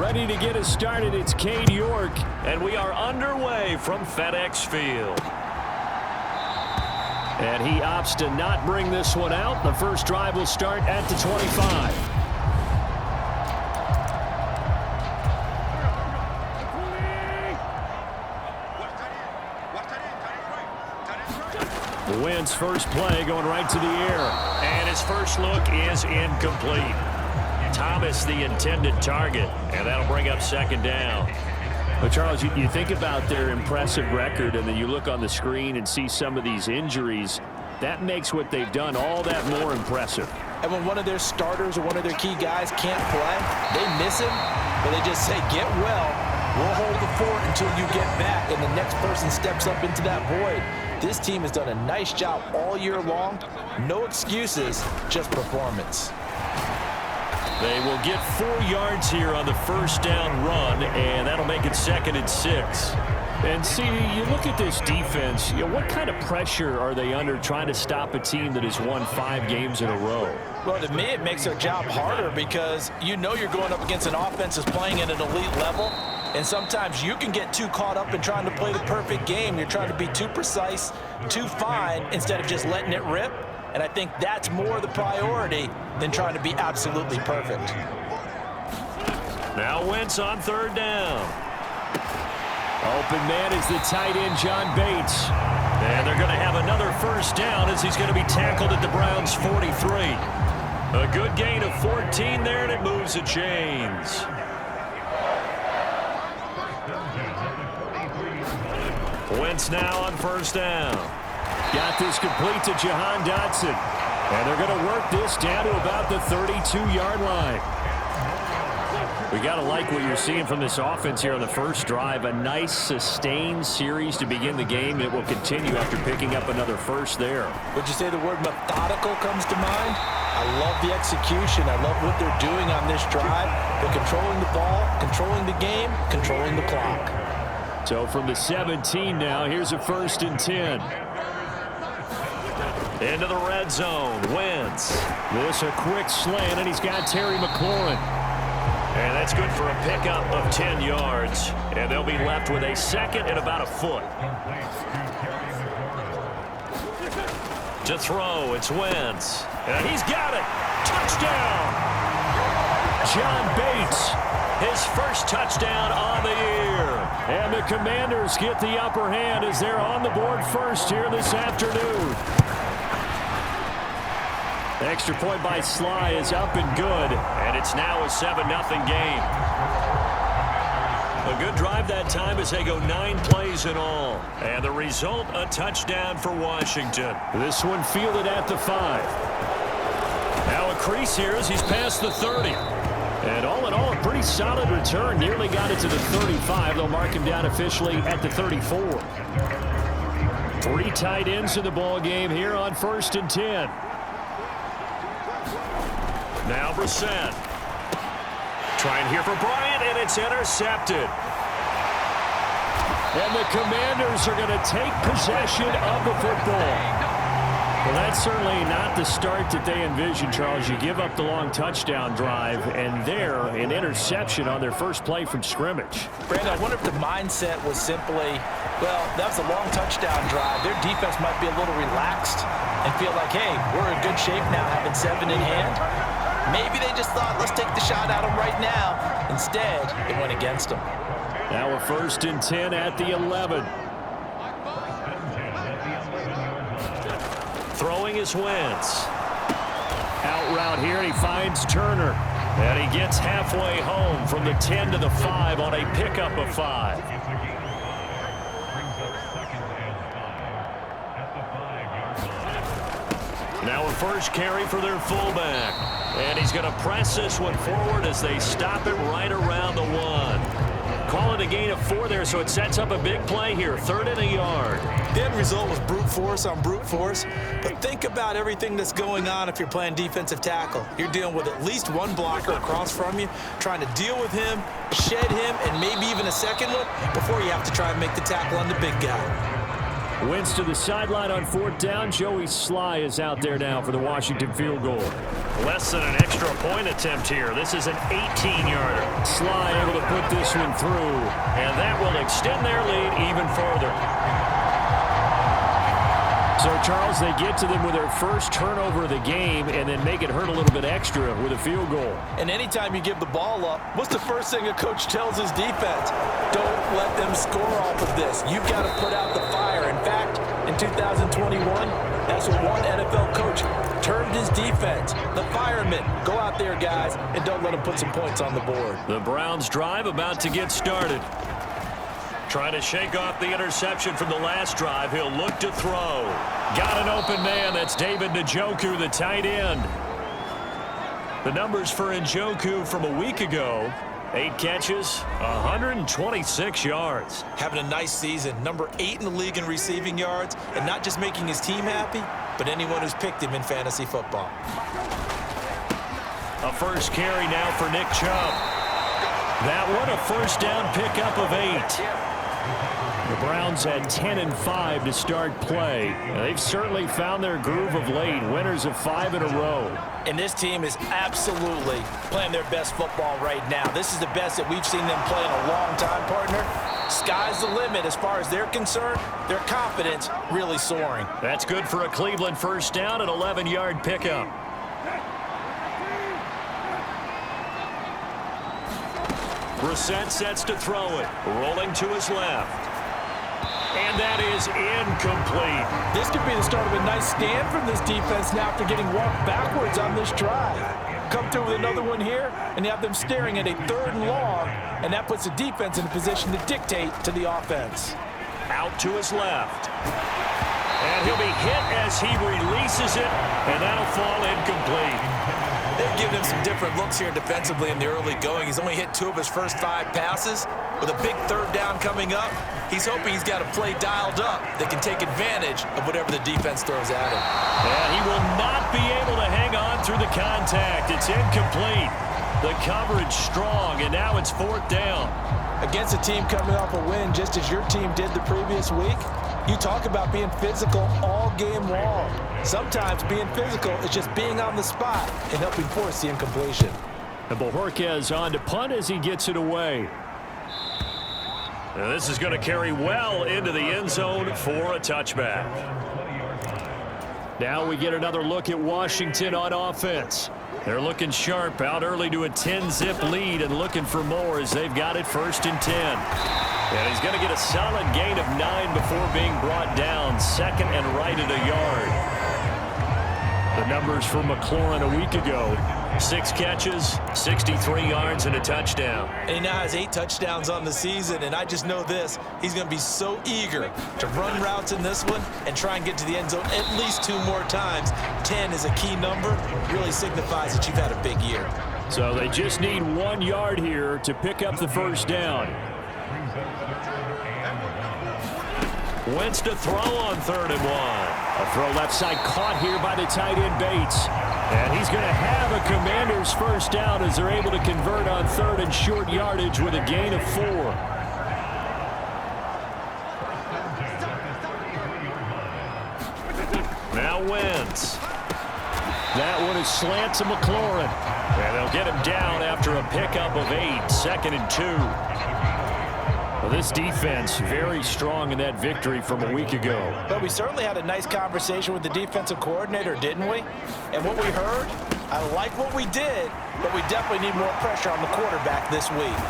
Ready to get us started, it's Cade York. And we are underway from FedEx Field. And he opts to not bring this one out. The first drive will start at the 25. Wentz first play going right to the air. And his first look is incomplete. Thomas the intended target, and that'll bring up second down. But, Charles, you think about their impressive record, and then you look on the screen and see some of these injuries. That makes what they've done all that more impressive. And when one of their starters or one of their key guys can't play, they miss him, but they just say, get well. We'll hold the fort until you get back, and the next person steps up into that void. This team has done a nice job all year long. No excuses, just performance. They will get 4 yards here on the first down run, and that'll make it 2nd and 6. And see, you look at this defense, what kind of pressure are they under trying to stop a team that has won 5 games in a row? Well, to me, it makes their job harder because you know you're going up against an offense that's playing at an elite level, and sometimes you can get too caught up in trying to play the perfect game. You're trying to be too precise, too fine, instead of just letting it rip. And I think that's more the priority than trying to be absolutely perfect. Now Wentz on 3rd down. Open man is the tight end, John Bates. And they're going to have another first down as he's going to be tackled at the Browns' 43. A good gain of 14 there, and it moves the chains. Wentz now on 1st down. Got this complete to Jahan Dotson. And they're going to work this down to about the 32-yard line. We got to like what you're seeing from this offense here on the first drive. A nice, sustained series to begin the game. It will continue after picking up another first there. Would you say the word methodical comes to mind? I love the execution. I love what they're doing on this drive. They're controlling the ball, controlling the game, controlling the clock. So from the 17 now, here's a 1st and 10. Into the red zone, Wentz. This a quick slant, and he's got Terry McLaurin. And that's good for a pickup of 10 yards. And they'll be left with a 2nd and about a foot. To throw, it's Wentz. And he's got it. Touchdown! John Bates. His first touchdown on the year. And the Commanders get the upper hand as they're on the board first here this afternoon. Extra point by Sly is up and good. And it's now a 7-0 game. A good drive that time as they go 9 plays in all. And the result, a touchdown for Washington. This one fielded at the 5. Now a crease here as he's past the 30. And all in all, a pretty solid return. Nearly got it to the 35. They'll mark him down officially at the 34. 3 tight ends in the ball game here on 1st and 10. Now Brissett. Trying here for Bryant, and it's intercepted. And the Commanders are going to take possession of the football. Well, that's certainly not the start that they envisioned, Charles. You give up the long touchdown drive, and there, an interception on their first play from scrimmage. Brandon, I wonder if the mindset was simply, well, that was a long touchdown drive. Their defense might be a little relaxed and feel like, hey, we're in good shape now, having 7 in hand. Maybe they just thought, let's take the shot at them right now. Instead, it went against them. Now a 1st and 10 at the 11. Throwing is Wentz. Out route here, and he finds Turner. And he gets halfway home from the 10 to the 5 on a pickup of 5. Now a first carry for their fullback. And he's going to press this one forward as they stop it right around the 1. Call it a gain of 4 there, so it sets up a big play here. 3rd and a yard. The end result was brute force on brute force. But think about everything that's going on if you're playing defensive tackle. You're dealing with at least one blocker across from you, trying to deal with him, shed him, and maybe even a second one before you have to try and make the tackle on the big guy. Wentz to the sideline on 4th down. Joey Sly is out there now for the Washington field goal. Less than an extra point attempt here. This is an 18-yarder. Sly able to put this one through. And that will extend their lead even further. So, Charles, they get to them with their first turnover of the game and then make it hurt a little bit extra with a field goal. And anytime you give the ball up, what's the first thing a coach tells his defense? Don't let them score off of this. You've got to put out the fire. In fact, in 2021, that's what one NFL coach termed his defense. The firemen. Go out there, guys, and don't let them put some points on the board. The Browns drive about to get started. Trying to shake off the interception from the last drive. He'll look to throw. Got an open man. That's David Njoku, the tight end. The numbers for Njoku from a week ago. 8 catches, 126 yards. Having a nice season. Number 8 in the league in receiving yards. And not just making his team happy, but anyone who's picked him in fantasy football. A first carry now for Nick Chubb. That one a first down pickup of 8. The Browns had 10 and 5 to start play. And they've certainly found their groove of late. Winners of 5 in a row. And this team is absolutely playing their best football right now. This is the best that we've seen them play in a long time, partner. Sky's the limit as far as they're concerned. Their confidence really soaring. That's good for a Cleveland first down, an 11-yard pickup. Brissett sets to throw it. Rolling to his left. And that is incomplete. This could be the start of a nice stand from this defense now after getting walked backwards on this drive. Come through with another one here, and you have them staring at a 3rd and long, and that puts the defense in a position to dictate to the offense. Out to his left. And he'll be hit as he releases it, and that'll fall incomplete. They're giving him some different looks here defensively in the early going. He's only hit 2 of his first 5 passes. With a big 3rd down coming up, he's hoping he's got a play dialed up that can take advantage of whatever the defense throws at him. And he will not be able to hang on through the contact. It's incomplete. The coverage strong, and now it's 4th down. Against a team coming off a win just as your team did the previous week, you talk about being physical all game long. Sometimes being physical is just being on the spot and helping force the incompletion. And Bojorquez on to punt as he gets it away. And this is going to carry well into the end zone for a touchback. Now we get another look at Washington on offense. They're looking sharp, out early to a 10-zip lead and looking for more as they've got it 1st and 10. And he's going to get a solid gain of 9 before being brought down, 2nd and right at a yard. The numbers for McLaurin a week ago. 6 catches, 63 yards, and a touchdown. And he now has 8 touchdowns on the season, and I just know this. He's going to be so eager to run routes in this one and try and get to the end zone at least 2 more times. 10 is a key number. Really signifies that you've had a big year. So they just need 1 yard here to pick up the first down. Wentz to throw on 3rd and 1. A throw left side caught here by the tight end Bates. And he's going to have a Commander's first down as they're able to convert on 3rd and short yardage with a gain of 4. Now Wentz. That one is slant to McLaurin. And they'll get him down after a pickup of 8, 2nd and 2. Well, this defense very strong in that victory from a week ago. But we certainly had a nice conversation with the defensive coordinator, didn't we? And what we heard, I like what we did, but we definitely need more pressure on the quarterback this week.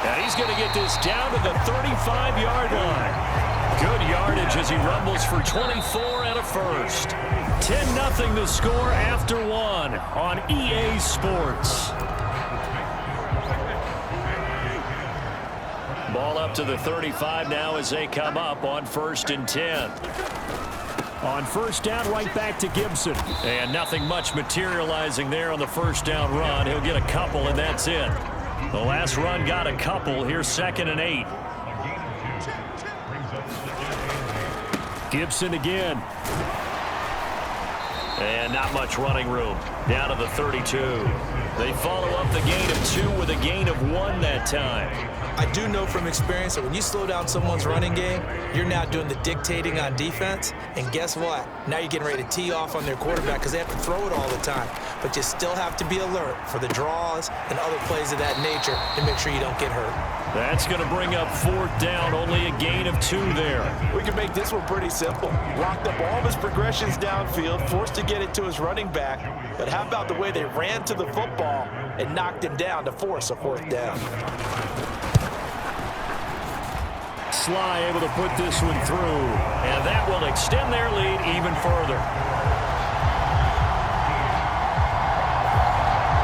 And he's going to get this down to the 35-yard line. Good yardage as he rumbles for 24 and a first. 10-0 the score after 1 on EA Sports. Ball up to the 35 now as they come up on 1st and 10. On 1st down, right back to Gibson. And nothing much materializing there on the 1st down run. He'll get a couple, and that's it. The last run got a couple. Here's 2nd and 8. Gibson again. And not much running room. Down to the 32. They follow up the gain of 2 with a gain of 1 that time. I do know from experience that when you slow down someone's running game, you're now doing the dictating on defense. And guess what? Now you're getting ready to tee off on their quarterback because they have to throw it all the time. But you still have to be alert for the draws and other plays of that nature to make sure you don't get hurt. That's going to bring up 4th down, only a gain of 2 there. We can make this one pretty simple. Locked up all of his progressions downfield, forced to get it to his running back. But how about the way they ran to the football and knocked him down to force a 4th down? Sly able to put this one through. And that will extend their lead even further.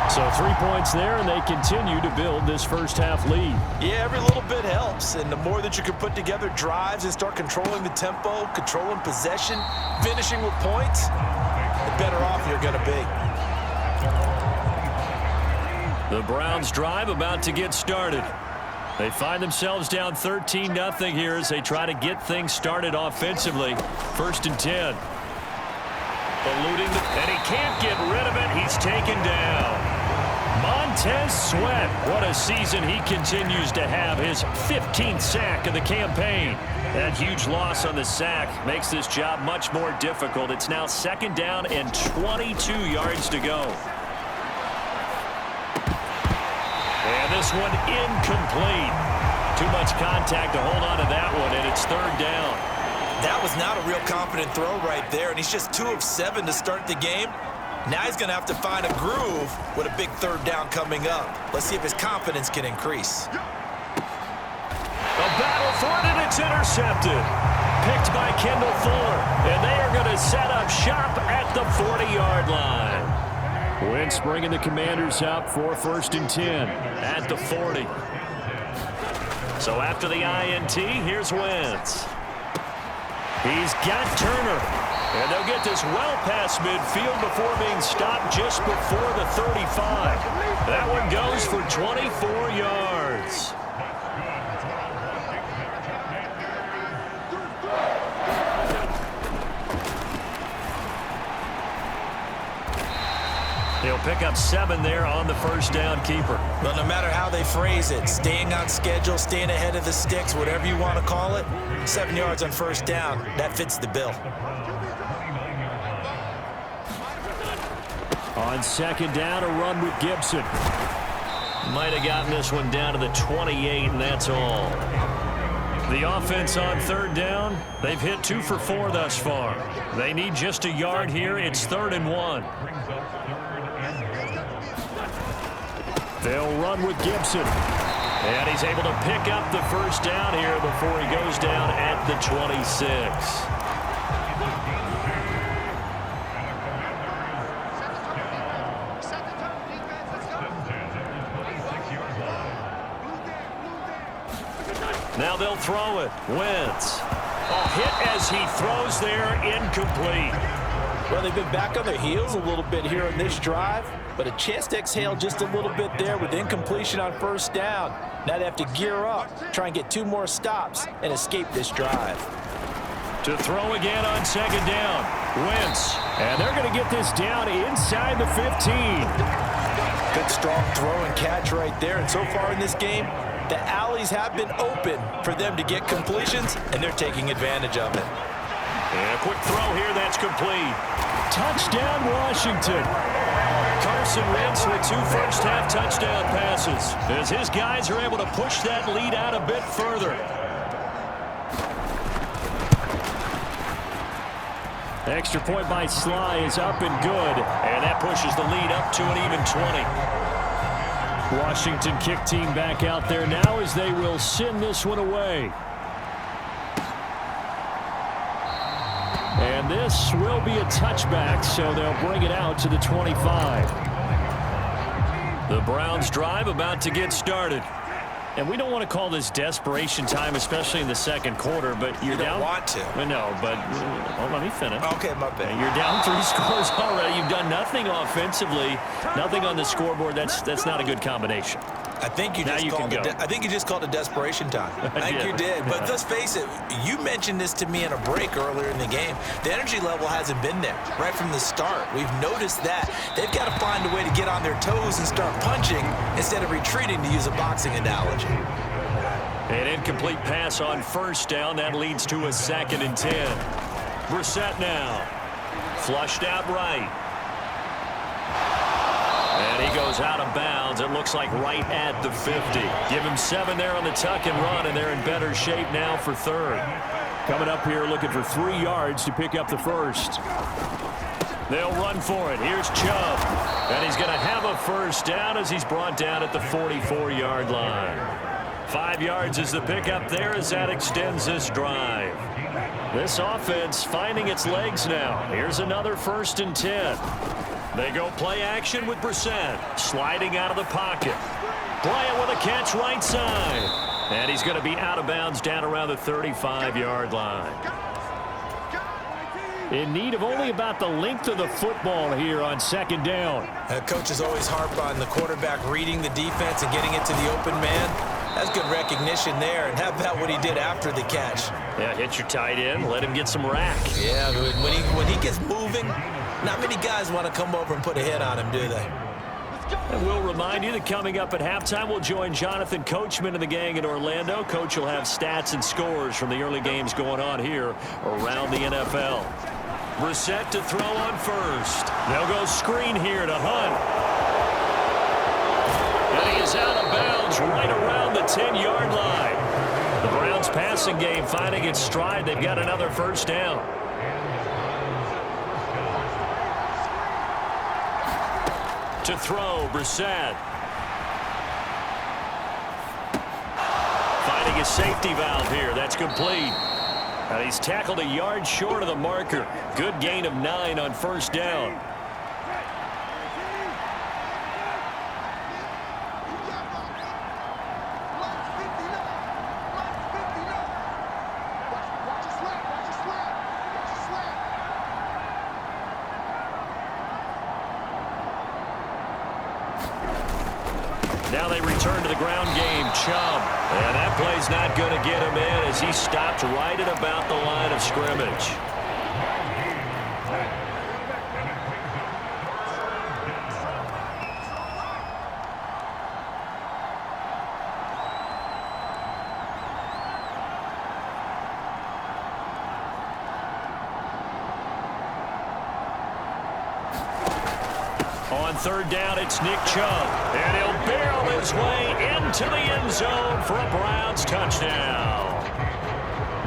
So 3 points there, and they continue to build this first half lead. Yeah, every little bit helps, and the more that you can put together drives and start controlling the tempo, controlling possession, finishing with points, the better off you're going to be. The Browns drive about to get started. They find themselves down 13-0 here as they try to get things started offensively. 1st and 10. Eluding, and he can't get rid of it. He's taken down. Montez Sweat, what a season he continues to have. His 15th sack of the campaign. That huge loss on the sack makes this job much more difficult. It's now 2nd down and 22 yards to go. And this one incomplete. Too much contact to hold on to that one, and it's 3rd down. That was not a real confident throw right there, and he's just 2 of 7 to start the game. Now he's going to have to find a groove with a big 3rd down coming up. Let's see if his confidence can increase. A battle for it, and it's intercepted. Picked by Kendall Fuller, and they are going to set up shop at the 40-yard line. Wentz bringing the Commanders out for 1st and 10 at the 40. So after the INT, here's Wentz. He's got Turner. And they'll get this well past midfield before being stopped just before the 35. That one goes for 24 yards. He'll pick up 7 there on the 1st down keeper. Well, no matter how they phrase it, staying on schedule, staying ahead of the sticks, whatever you want to call it, 7 yards on 1st down, that fits the bill. On 2nd down, a run with Gibson. Might have gotten this one down to the 28, and that's all. The offense on 3rd down, they've hit 2 for 4 thus far. They need just a yard here. It's 3rd and 1. They'll run with Gibson. And he's able to pick up the 1st down here before he goes down at the 26. Now they'll throw it. Wentz. A hit as he throws there, incomplete. Well, they've been back on their heels a little bit here on this drive, but a chance to exhale just a little bit there with incompletion on 1st down. Now they have to gear up, try and get 2 more stops, and escape this drive. To throw again on 2nd down. Wentz. And they're going to get this down inside the 15. Good strong throw and catch right there. And so far in this game, the alleys have been open for them to get completions, and they're taking advantage of it. And a quick throw here, that's complete. Touchdown, Washington. Carson Wentz with 2 first-half touchdown passes as his guys are able to push that lead out a bit further. Extra point by Sly is up and good. And that pushes the lead up to an even 20. Washington kick team back out there now as they will send this one away. And this will be a touchback, so they'll bring it out to the 25. The Browns drive about to get started. And we don't want to call this desperation time, especially in the 2nd quarter, but you're you down. Don't want to. Well, no, but let me finish. Okay, my bad. You're down 3 scores already. You've done nothing offensively, nothing on the scoreboard. That's not a good combination. I think you Now just you called can it. go. I think you just called it desperation time. I think you did. But let's face it. You mentioned this to me in a break earlier in the game. The energy level hasn't been there right from the start. We've noticed that they've got to find a way to get on their toes and start punching instead of retreating, to use a boxing analogy. An incomplete pass on first down. That leads to a 2nd and 10. Brissett now. Flushed out right. And he goes out of bounds. It looks like right at the 50. Give him 7 there on the tuck and run, and they're in better shape now for 3rd. Coming up here looking for 3 yards to pick up the first. They'll run for it. Here's Chubb. And he's going to have a first down as he's brought down at the 44-yard line. 5 yards is the pickup there as that extends this drive. This offense finding its legs now. Here's another 1st and 10. They go play action with Brissett. Sliding out of the pocket. Bryant with a catch right side. And he's going to be out of bounds down around the 35-yard line. In need of only about the length of the football here on 2nd down. Coaches always harp on the quarterback reading the defense and getting it to the open man. That's good recognition there. And how about what he did after the catch? Yeah, hit your tight end. Let him get some rack. Yeah, when he gets moving, not many guys want to come over and put a hit on him, do they? And we'll remind you that coming up at halftime, we'll join Jonathan Coachman and the gang in Orlando. Coach will have stats and scores from the early games going on here around the NFL. Brissett to throw on first. They'll go screen here to Hunt. And he is out of bounds right around the 10-yard line. The Browns passing game finding its stride. They've got another first down. To throw, Brissett. Finding a safety valve here. That's complete. And he's tackled a yard short of the marker. Good gain of 9 on first down. Now they return to the ground game. Chubb. And that play's not going to get him in as he stopped right at about the line of scrimmage. On 3rd down, it's Nick Chubb. And he'll barrel his way into the end zone for a Browns touchdown.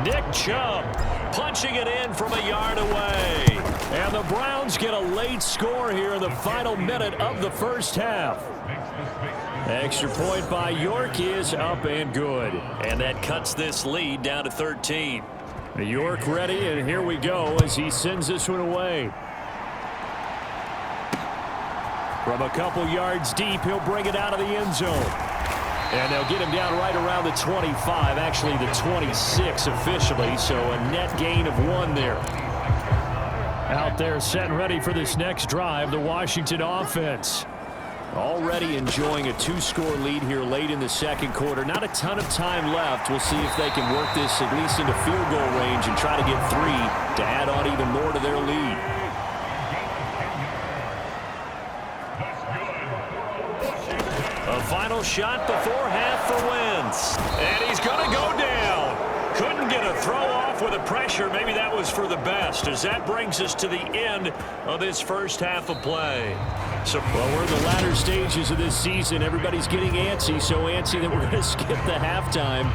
Nick Chubb punching it in from a yard away. And the Browns get a late score here in the final minute of the first half. Extra point by York is up and good. And that cuts this lead down to 13. York ready, and here we go as he sends this one away. From a couple yards deep, he'll bring it out of the end zone. And they'll get him down right around the 25, actually the 26 officially, so a net gain of 1 there. Out there set and ready for this next drive, the Washington offense. Already enjoying a 2-score lead here late in the 2nd quarter. Not a ton of time left. We'll see if they can work this at least into field goal range and try to get 3 to add on even more to their lead. A final shot before half for Wentz. And he's going to go down. Couldn't get a throw off with the pressure. Maybe that was for the best, as that brings us to the end of this first half of play. So, well, we're in the latter stages of this season. Everybody's getting antsy, so antsy that we're going to skip the halftime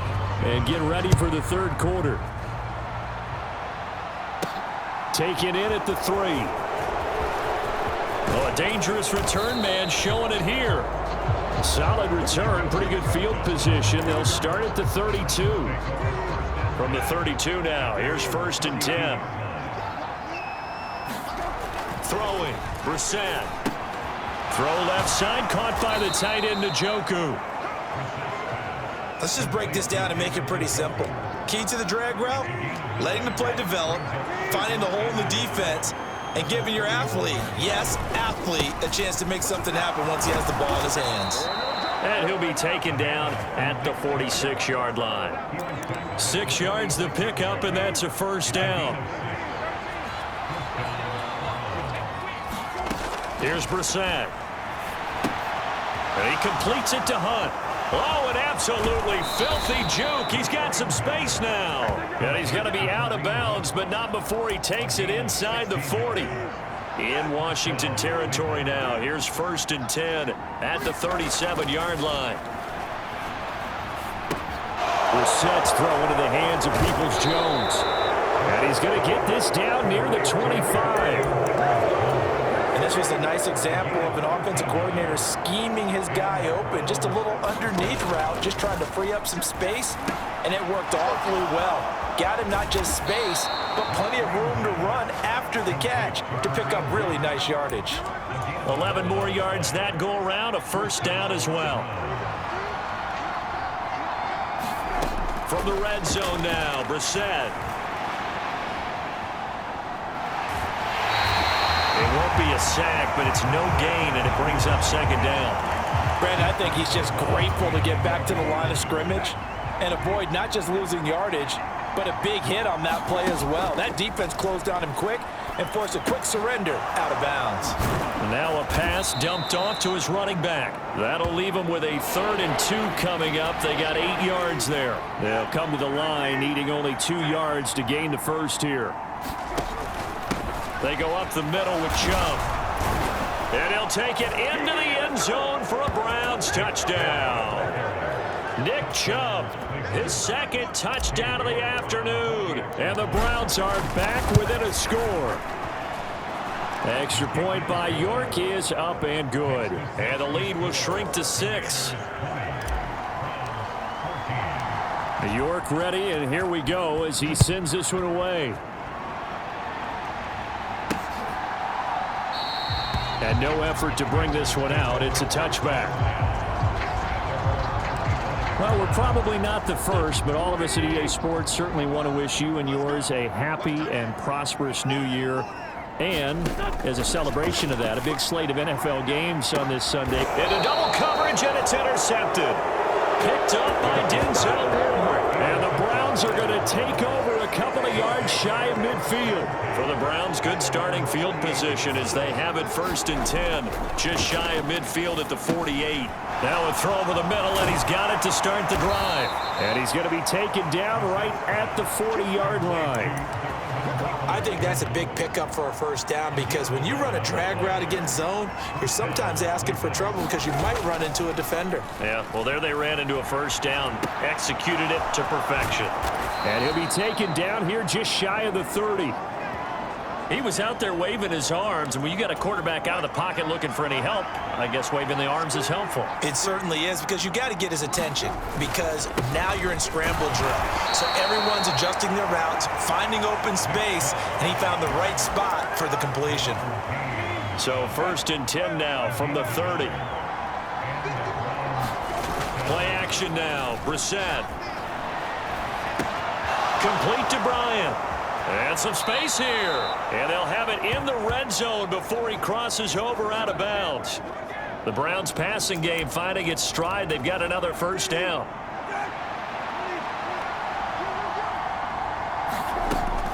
and get ready for the 3rd quarter. Taken in at the 3. Well, a dangerous return man showing it here. Solid return, pretty good field position. They'll start at the 32. From the 32 now, here's 1st and 10. Throwing, Brissett. Throw left side, caught by the tight end, Njoku. Let's just break this down and make it pretty simple. Key to the drag route, letting the play develop, finding the hole in the defense, and giving your athlete, yes, athlete, a chance to make something happen once he has the ball in his hands. And he'll be taken down at the 46-yard line. 6 yards to pick up, and that's a first down. Here's Brissett. And he completes it to Hunt. Oh, an absolutely filthy juke. He's got some space now. And he's going to be out of bounds, but not before he takes it inside the 40. In Washington territory now. Here's 1st and 10 at the 37-yard line. Brissett's throw into the hands of Peoples-Jones. And he's going to get this down near the 25. And this was a nice example of an offensive coordinator scheming his guy open. Just a little underneath route, just trying to free up some space, and it worked awfully well. Got him not just space, but plenty of room to run after the catch to pick up really nice yardage. 11 more yards that go around, a first down as well. From the red zone now, Brissett. It won't be a sack, but it's no gain, and it brings up 2nd down. Brandon, I think he's just grateful to get back to the line of scrimmage and avoid not just losing yardage, but a big hit on that play as well. That defense closed on him quick and forced a quick surrender out of bounds. Now a pass dumped off to his running back. That'll leave him with a 3rd and 2 coming up. They got 8 yards there. They'll come to the line needing only 2 yards to gain the first here. They go up the middle with Chubb. And he'll take it into the end zone for a Browns touchdown. Nick Chubb, his 2nd touchdown of the afternoon. And the Browns are back within a score. Extra point by York is up and good. And the lead will shrink to 6. York ready, and here we go as he sends this one away. And no effort to bring this one out. It's a touchback. Well, we're probably not the first, but all of us at EA Sports certainly want to wish you and yours a happy and prosperous new year. And as a celebration of that, a big slate of NFL games on this Sunday. Into double coverage, and it's intercepted. Picked up by Denzel Ward. And the Browns are going to take over a couple of yards shy of midfield. For the Browns, good starting field position as they have it 1st and 10. Just shy of midfield at the 48. Now a throw over the middle, and he's got it to start the drive. And he's going to be taken down right at the 40-yard line. I think that's a big pickup for a first down because when you run a drag route against zone, you're sometimes asking for trouble because you might run into a defender. Yeah, well, there they ran into a first down. Executed it to perfection. And he'll be taken down here just shy of the 30. He was out there waving his arms, and when you got a quarterback out of the pocket looking for any help, I guess waving the arms is helpful. It certainly is because you got to get his attention because now you're in scramble drill. So everyone's adjusting their routes, finding open space, and he found the right spot for the completion. So 1st and 10 now from the 30. Play action now. Brissett. Complete to Bryant. And some space here. And they'll have it in the red zone before he crosses over out of bounds. The Browns passing game finding its stride. They've got another first down.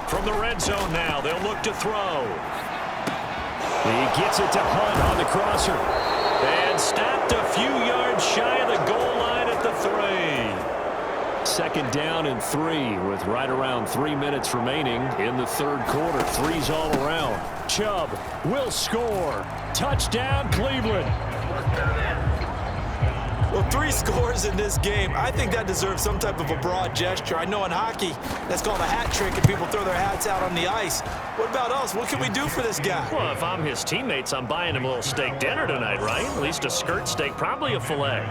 From the red zone now, they'll look to throw. He gets it to Hunt on the crosser. And stopped a few yards shy of the goal line at the 3. 2nd down and 3 with right around 3 minutes remaining in the 3rd quarter. 3's all around. Chubb will score. Touchdown, Cleveland. Well, 3 scores in this game. I think that deserves some type of a broad gesture. I know in hockey, that's called a hat trick, and people throw their hats out on the ice. What about us? What can we do for this guy? Well, if I'm his teammates, I'm buying him a little steak dinner tonight, right? At least a skirt steak, probably a filet.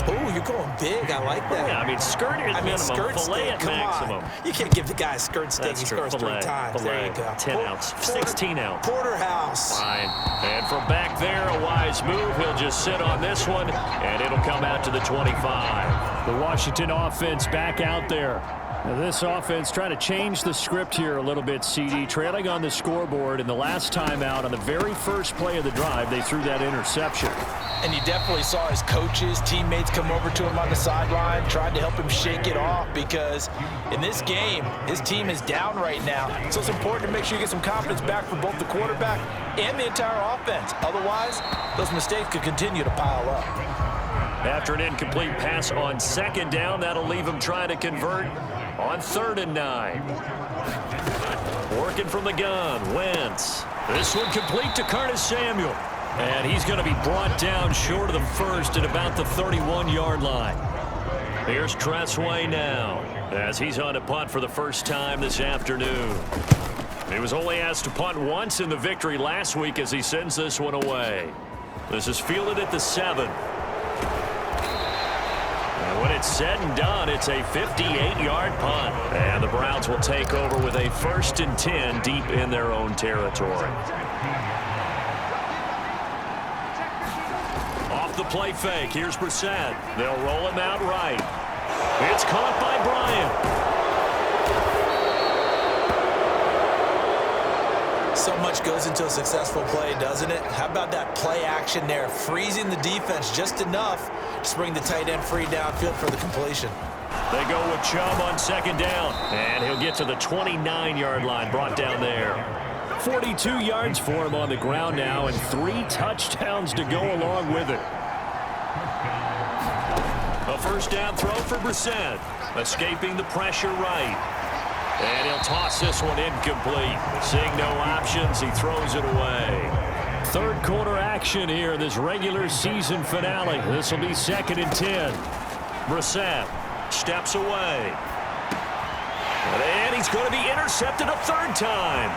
Oh, you're going big. I like that. Yeah, I mean, skirt at minimum, skirt filet steak, at come maximum. On. You can't give the guy a skirt steak. That's He true. scores Filet, 3 times. filet, There you go. 10 ounce, 16 ounce. Porterhouse. Fine. And from back there, a wise move. He'll just sit on this one, and it'll come out to the 25. The Washington offense back out there. Now this offense trying to change the script here a little bit, CD. Trailing on the scoreboard, and the last time out on the very first play of the drive, they threw that interception. And you definitely saw his coaches, teammates come over to him on the sideline, tried to help him shake it off because in this game, his team is down right now. So it's important to make sure you get some confidence back for both the quarterback and the entire offense. Otherwise, those mistakes could continue to pile up. After an incomplete pass on second down, that'll leave him trying to convert on 3rd and 9. Working from the gun, Wentz. This one complete to Curtis Samuel. And he's going to be brought down short of the first at about the 31-yard line. Here's Tressway now as he's on to punt for the first time this afternoon. He was only asked to punt once in the victory last week as he sends this one away. This is fielded at the 7. And when it's said and done, it's a 58-yard punt. And the Browns will take over with a 1st and 10 deep in their own territory. Off the play fake, here's Brissett. They'll roll him out right. It's caught by Bryant. So much goes into a successful play, doesn't it? How about that play action there, freezing the defense just enough to bring the tight end free downfield for the completion. They go with Chubb on 2nd down, and he'll get to the 29-yard line, brought down there. 42 yards for him on the ground now, and 3 touchdowns to go along with it. A 1st down throw for Brissett, escaping the pressure right. And he'll toss this one incomplete. Seeing no options, he throws it away. 3rd quarter action here in this regular season finale. This will be 2nd and 10. Brissett steps away. And he's going to be intercepted a 3rd time.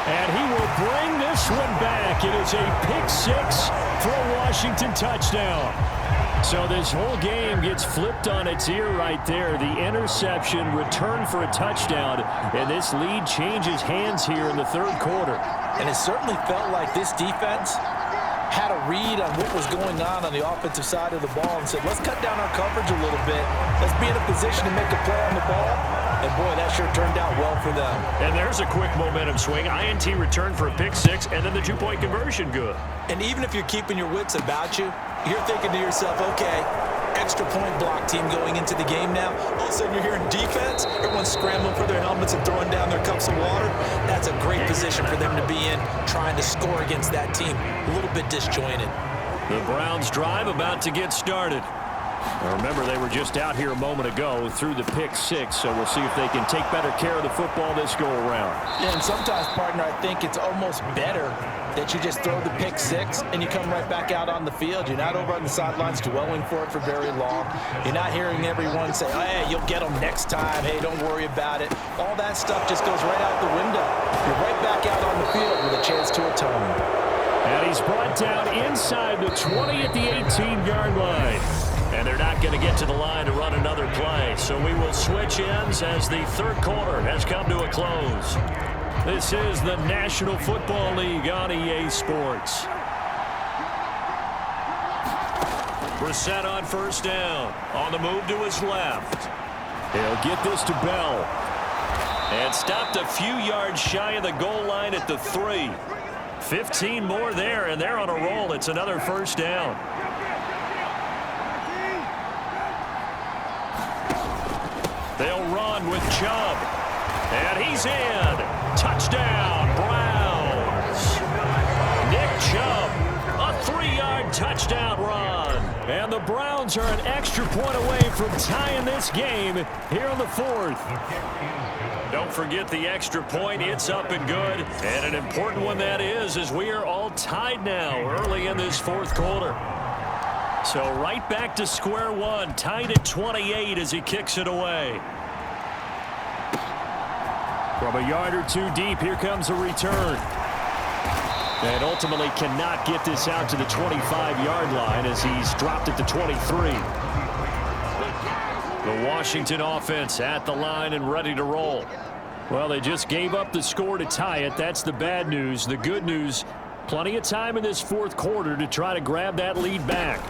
And he will bring this one back. It is a pick-6 for a Washington touchdown. So this whole game gets flipped on its ear right there. The interception, return for a touchdown, and this lead changes hands here in the 3rd quarter. And it certainly felt like this defense had a read on what was going on the offensive side of the ball and said, let's cut down our coverage a little bit. Let's be in a position to make a play on the ball. And, boy, that sure turned out well for them. And there's a quick momentum swing. INT return for a pick-6, and then the 2-point conversion good. And even if you're keeping your wits about you, you're thinking to yourself, okay, extra point block team going into the game now. All of a sudden you're hearing defense. Everyone's scrambling for their helmets and throwing down their cups of water. That's a great position for them to be in, trying to score against that team. A little bit disjointed. The Browns drive about to get started. Now remember, they were just out here a moment ago through the pick-6, so we'll see if they can take better care of the football this go-around. Yeah, and sometimes, partner, I think it's almost better that you just throw the pick-6 and you come right back out on the field. You're not over on the sidelines dwelling for it for very long. You're not hearing everyone say, hey, you'll get them next time. Hey, don't worry about it. All that stuff just goes right out the window. You're right back out on the field with a chance to atone. And he's brought down inside the 20 at the 18-yard line. And they're not going to get to the line to run another play. So we will switch ends as the 3rd quarter has come to a close. This is the National Football League on EA Sports. Brissett on 1st down. On the move to his left. He'll get this to Bell. And stopped a few yards shy of the goal line at the 3. 15 more there, and they're on a roll. It's another 1st down. They'll run with Chubb. And he's in. Touchdown, Browns. Nick Chubb, a 3-yard touchdown run. And the Browns are an extra point away from tying this game here in the 4th. Don't forget the extra point. It's up and good. And an important one that is, as we are all tied now early in this 4th quarter. So right back to square one, tied at 28 as he kicks it away. From a yard or 2 deep, here comes a return. And ultimately cannot get this out to the 25-yard line as he's dropped at the 23. The Washington offense at the line and ready to roll. Well, they just gave up the score to tie it. That's the bad news. The good news, plenty of time in this 4th quarter to try to grab that lead back.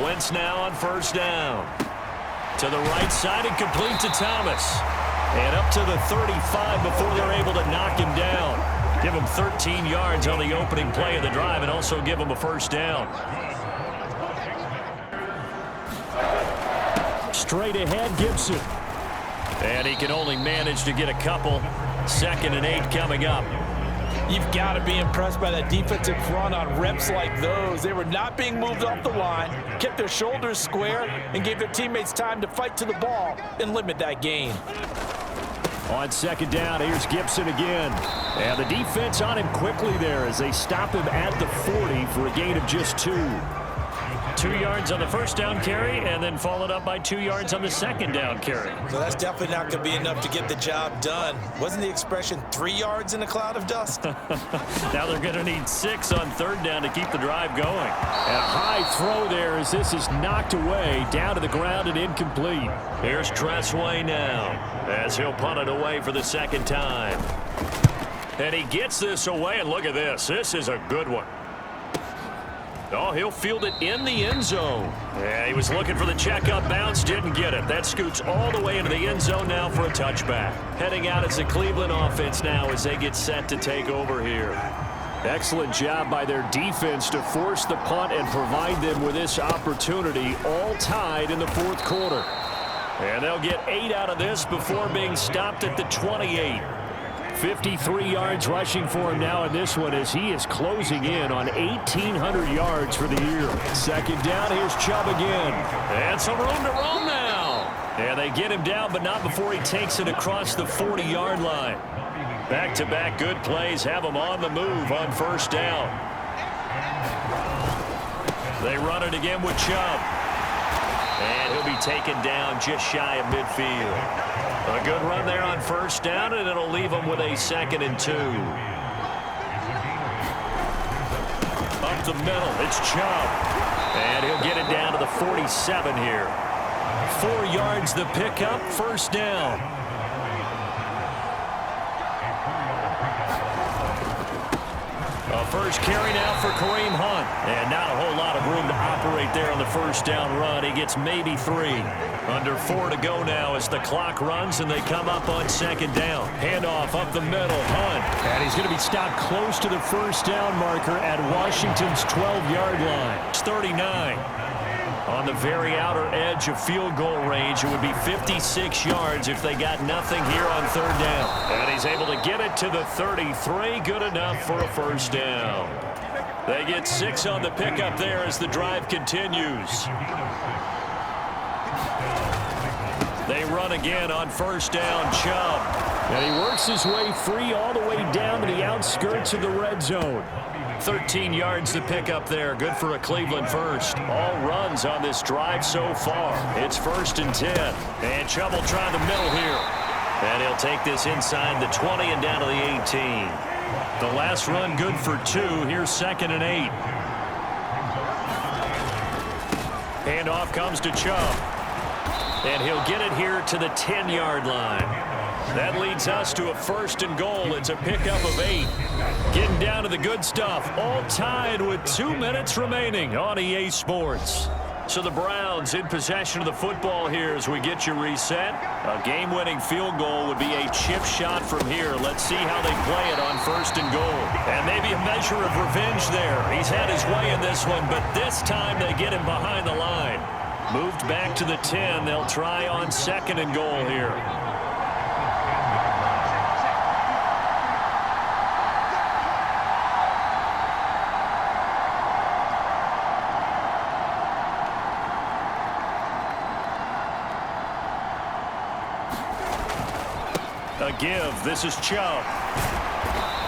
Wentz now on 1st down. To the right side and complete to Thomas. And up to the 35 before they're able to knock him down. Give him 13 yards on the opening play of the drive and also give him a first down. Straight ahead, Gibson. And he can only manage to get a couple. 2nd and 8 coming up. You've got to be impressed by that defensive front on reps like those. They were not being moved off the line, kept their shoulders square, and gave their teammates time to fight to the ball and limit that gain. On 2nd down, here's Gibson again. And the defense on him quickly there as they stop him at the 40 for a gain of just 2. 2 yards on the first down carry, and then followed up by 2 yards on the 2nd down carry. So that's definitely not going to be enough to get the job done. Wasn't the expression 3 yards in a cloud of dust? Now they're going to need 6 on 3rd down to keep the drive going. And a high throw there as this is knocked away, down to the ground and incomplete. Here's Tressway now as he'll punt it away for the 2nd time. And he gets this away, and look at this. This is a good one. Oh, he'll field it in the end zone. Yeah, he was looking for the checkup bounce, didn't get it. That scoots all the way into the end zone now for a touchback. Heading out as the Cleveland offense now as they get set to take over here. Excellent job by their defense to force the punt and provide them with this opportunity, all tied in the 4th quarter. And they'll get 8 out of this before being stopped at the 28. 53 yards rushing for him now in this one as he is closing in on 1,800 yards for the year. 2nd down, here's Chubb again. And some room to roam now. And they get him down, but not before he takes it across the 40-yard line. Back-to-back good plays have him on the move on 1st down. They run it again with Chubb. And he'll be taken down just shy of midfield. A good run there on 1st down, and it'll leave them with a 2nd and 2. Up the middle, it's Chubb. And he'll get it down to the 47 here. 4 yards the pickup, 1st down. A first carry now for Kareem Hunt. And not a whole lot of room to operate there on the 1st down run. He gets maybe 3. Under 4 to go now as the clock runs and they come up on 2nd down. Handoff up the middle, Hunt. And he's going to be stopped close to the 1st down marker at Washington's 12-yard line. It's 39. On the very outer edge of field goal range, it would be 56 yards if they got nothing here on 3rd down. And he's able to get it to the 33. Good enough for a 1st down. They get 6 on the pickup there as the drive continues. They run again on 1st down, Chubb. And he works his way free all the way down to the outskirts of the red zone. 13 yards to pick up there. Good for a Cleveland first. All runs on this drive so far. It's 1st and 10. And Chubb will try the middle here. And he'll take this inside the 20 and down to the 18. The last run good for 2. Here's 2nd and 8. Handoff comes to Chubb. And he'll get it here to the 10-yard line. That leads us to a 1st and goal. It's a pickup of 8. Getting down to the good stuff. All tied with 2 minutes remaining on EA Sports. So the Browns in possession of the football here as we get you reset. A game-winning field goal would be a chip shot from here. Let's see how they play it on 1st and goal. And maybe a measure of revenge there. He's had his way in this one, but this time they get him behind the line. Moved back to the 10. They'll try on 2nd and goal here. A give. This is Chubb.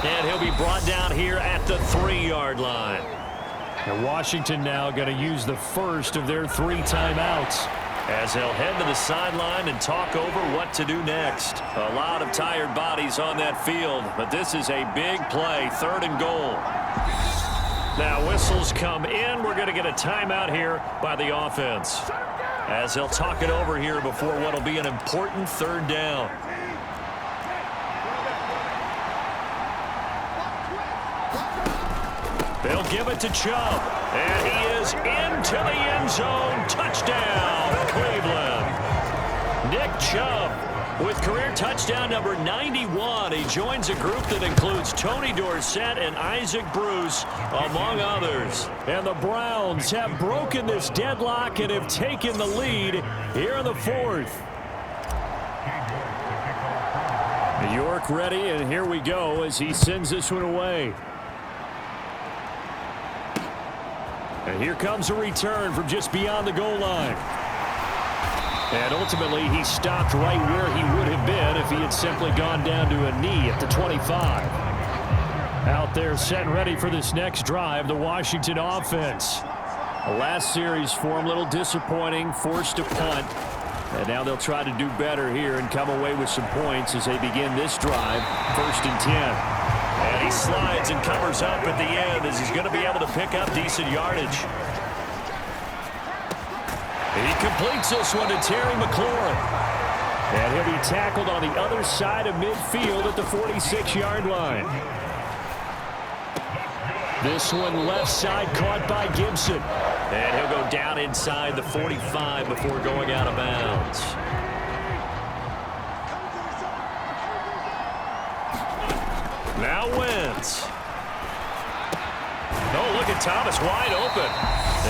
And he'll be brought down here at the 3-yard line. And Washington now going to use the first of their 3 timeouts. As they'll head to the sideline and talk over what to do next. A lot of tired bodies on that field, but this is a big play. 3rd and goal. Now whistles come in. We're going to get a timeout here by the offense. As they'll talk it over here before what will be an important 3rd down. They'll give it to Chubb. And he is into the end zone. Touchdown, Cleveland. Nick Chubb With career touchdown number 91, he joins a group that includes Tony Dorsett and Isaac Bruce, among others. And the Browns have broken this deadlock and have taken the lead here in the fourth. York ready, and here we go as he sends this one away. And here comes a return from just beyond the goal line. And ultimately, he stopped right where he would have been if he had simply gone down to a knee at the 25. Out there set and ready for this next drive, the Washington offense. The last series for him, a little disappointing, forced to punt. And now they'll try to do better here and come away with some points as they begin this drive, 1st and 10. And he slides and covers up at the end as he's going to be able to pick up decent yardage. He completes this one to Terry McLaurin. And he'll be tackled on the other side of midfield at the 46-yard line. This one left side caught by Gibson. And he'll go down inside the 45 before going out of bounds. Now Wentz. Oh, look at Thomas wide open.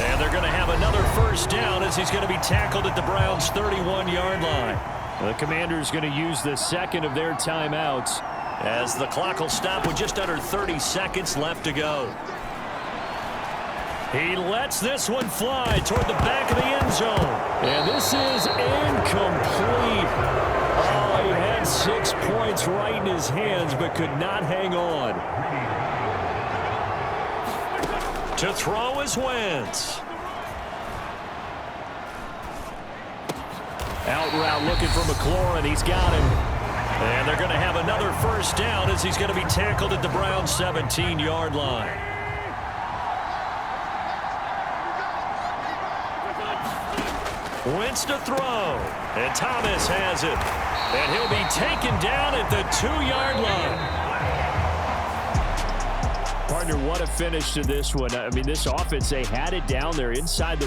And they're going to have another first down as he's going to be tackled at the Browns' 31-yard line. The Commanders going to use the second of their timeouts as the clock will stop with just under 30 seconds left to go. He lets this one fly toward the back of the end zone. And this is incomplete. Oh, he had 6 points right in his hands but could not hang on. To throw is Wentz. Out route looking for McLaurin. He's got him. And they're going to have another first down as he's going to be tackled at the Browns' 17-yard line. Wentz to throw. And Thomas has it. And he'll be taken down at the 2-yard line. Partner, what a finish to this one. I mean, this offense, they had it down there inside the